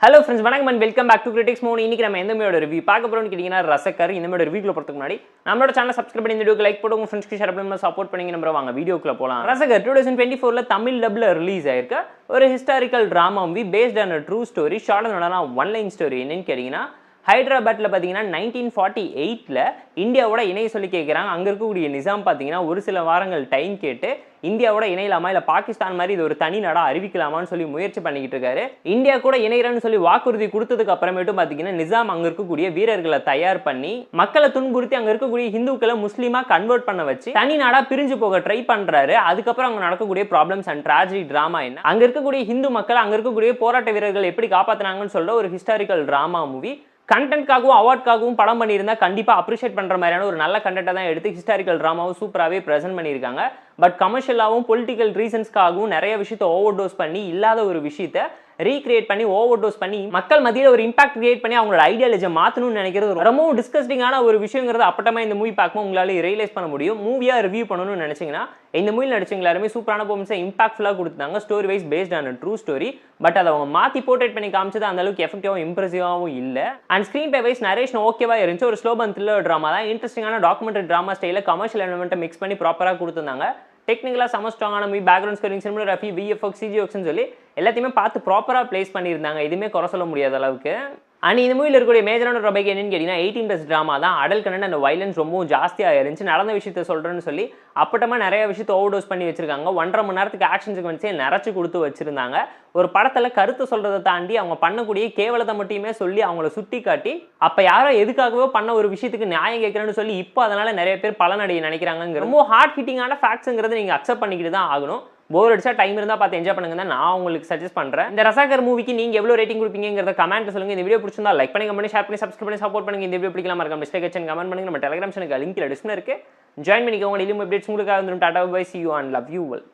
Hello friends, வணக்கம் and welcome back to Critics Mode. இன்னைக்கு நம்ம எந்த மூவியோட ரிவ்யூ பார்க்க போறோம்னு கேட்டிங்கன்னா ரசக்கர். இந்த மூவியோட ரிவ்யூக்குள்ள போறதுக்கு முன்னாடி நம்மளோட சேனலை சப்ஸ்கிரைப் பண்ணி இந்த வீடியோக்கு லைக் போட்டு உங்க ஃப்ரெண்ட்ஸ்க்கு ஷேர் பண்ணி சப்போர்ட் பண்ணீங்க நம்ம வாங்க வீடியோக்குள்ள போலாம். ரசக்கர் 2024ல தமிழ் டப்ல ரிலீஸ் ஆயிருக்க ஒரு historical drama movie based on a true story. Short and one line story என்னன்னு கேட்டிங்கன்னா ஹைதராபாத்தில் பார்த்தீங்கன்னா 1948ல் இந்தியாவோட இணைய சொல்லி கேட்குறாங்க. அங்கே இருக்கக்கூடிய நிசாம் பார்த்தீங்கன்னா ஒரு சில வாரங்கள் டைம் கேட்டு இந்தியாவோட இணையலாமா இல்லை பாகிஸ்தான் மாதிரி இது ஒரு தனி நாடாக அறிவிக்கலாமான்னு சொல்லி முயற்சி பண்ணிக்கிட்டு இருக்காரு. இந்தியா கூட இணையறன்னு சொல்லி வாக்குறுதி கொடுத்ததுக்கு அப்புறமேட்டும் பார்த்தீங்கன்னா நிசாம் அங்கே இருக்கக்கூடிய வீரர்களை தயார் பண்ணி மக்களை துன்புறுத்தி அங்கே இருக்கக்கூடிய ஹிந்துக்களை முஸ்லீமா கன்வெர்ட் பண்ண வச்சு தனி நாடா பிரிஞ்சு போக ட்ரை பண்றாரு. அதுக்கப்புறம் அங்கே நடக்கக்கூடிய ப்ராப்ளம்ஸ் அண்ட் ட்ராஜடி டிராமா என்ன, அங்கே இருக்கக்கூடிய ஹிந்து மக்கள் அங்கே இருக்கக்கூடிய போராட்ட வீரர்கள் எப்படி காப்பாற்றினாங்கன்னு சொல்ற ஒரு ஹிஸ்டாரிக்கல் டிராமா மூவி. கண்டென்ட்காகவும் அவார்ட்காகவும் படம் பண்ணியிருந்தா கண்டிப்பாக அப்ரிஷியேட் பண்ணுற மாதிரியான ஒரு நல்ல கண்டென்ட்டை தான் எடுத்து ஹிஸ்டாரிக்கல் ட்ராமாவும் சூப்பராகவே ப்ரெசென்ட் பண்ணியிருக்காங்க. பட் கமர்ஷியலாகவும் பொலிட்டிக்கல் ரீசன்ஸ்க்காகவும் நிறைய விஷயத்தை ஓவர் டோஸ் பண்ணி இல்லாத ஒரு விஷயத்தை ரீக்ரியேட் பண்ணி ஓவர் டோஸ் பண்ணி மக்கள் மத்தியில் ஒரு இம்பாக்ட் கிரியேட் பண்ணி அவங்களோட ஐடியாலஜியை மாற்றணும்னு நினைக்கிறது ரொம்பவும் டிஸ்கஸ்டிங்கான ஒரு விஷயங்கிறது அப்பட்டமா இந்த மூவி பார்க்கும்போது உங்களால் ரியலைஸ் பண்ண முடியும். மூவியாக ரிவ்யூ பண்ணணும்னு நினைச்சிங்கன்னா இந்த மூவியில் நடிச்சவங்க எல்லாருமே சூப்பரான பெர்ஃபார்மன்ஸை இம்பாக்ட்ஃபுல்லாக கொடுத்தாங்க. Story wise based on true story. But அதை அவங்க மாற்றி போர்ட்ரேட் பண்ணி காமிச்சது அந்த அளவுக்கு எஃபெக்டிவாகவும் இம்ப்ரெசிவாகவும் இல்லை. And screenplay wise narration ஓகேவா இருந்துச்சு. ஒரு ஸ்லோ பன் த்ரில்லர் ட்ராமா தான். இன்ட்ரெஸ்டிங்கான டாக்குமெண்ட்ரி ட்ராமா ஸ்டைலில் கமர்ஷியல் எலிமெண்ட்டை மிக்ஸ் பண்ணி ப்ராப்பராக கொடுத்துருந்தாங்க. டெக்னிக்கலாக செம ஸ்ட்ராங்கான movie, background scoring, cinematography, VFX, சிஜிஎக்ஸ்னு சொல்லி எல்லாத்தையுமே பார்த்து ப்ராப்பராக பிளேஸ் பண்ணியிருந்தாங்க. எதுவுமே குறை சொல்ல முடியாத அளவுக்கு. அண்ட் இந்த மூவியில் இருக்கக்கூடிய மேஜரான ட்ராபேக் என்னன்னு கேட்டிங்கன்னா 18+ ட்ராமா தான். அடல் கண்டென்ட் அந்த வைலன்ஸ் ரொம்பவும் ஜாஸ்தியாக இருந்துச்சு. நடந்த விஷயத்த சொல்கிறேன்னு சொல்லி அப்பட்டமாக நிறைய விஷயத்தை ஓவர் டோஸ் பண்ணி வச்சிருக்காங்க. 1.5 மணி நேரத்துக்கு ஆக்ஷன் சீக்வன்ஸே நிறைச்சு கொடுத்து வச்சிருந்தாங்க. ஒரு படத்தில் கருத்து சொல்கிறத தாண்டி அவங்க பண்ணக்கூடிய கேவலத்தை மட்டுமே சொல்லி அவங்கள சுட்டி காட்டி அப்போ யாரோ எதுக்காகவோ பண்ண ஒரு விஷயத்துக்கு நியாயம் கேட்குறேன்னு சொல்லி இப்போ அதனால் நிறைய பேர் பலனடைய நினைக்கிறாங்க. ரொம்ப ஹார்ட் ஹிட்டிங்கான ஃபேக்ட்ஸுங்கிறத நீங்கள் அக்செப்ட் பண்ணிக்கிட்டு தான் ஆகணும். போர் அடிச்சா டைம் இருந்தால் பார்த்து என்ஜாய் பண்ணுங்க தான் நான் உங்களுக்கு சஜஸ்ட் பண்ணுறேன். இந்த ரசாகர் மூவிக்கு நீங்கள் எவ்வளோ ரேட்டிங் கொடுப்பீங்கிறத கமெண்ட் சொல்லுங்கள். இந்த வீடியோ பிடிச்சிருந்தா லைக் பண்ணி, கமெண்ட், ஷேர் பண்ணி, சப்ஸ்கிரைப் பண்ணி சப்போர்ட் பண்ணுங்க. இந்த வீடியோ பிடிக்கலாம் மறக்காம மிஸ்டேக் வச்சு கமெண்ட் பண்ணுங்க. நம்ம டெலிகிராம் சேனலுக்கு லிங்க் டிஸ்கிரிப்ஷனில் இருக்கு. ஜாயின் பண்ணிக்கோங்க. டெய்லி அப்டேட்ஸ் உங்களுக்கு வந்துடும். Tata bye, see you and love you all.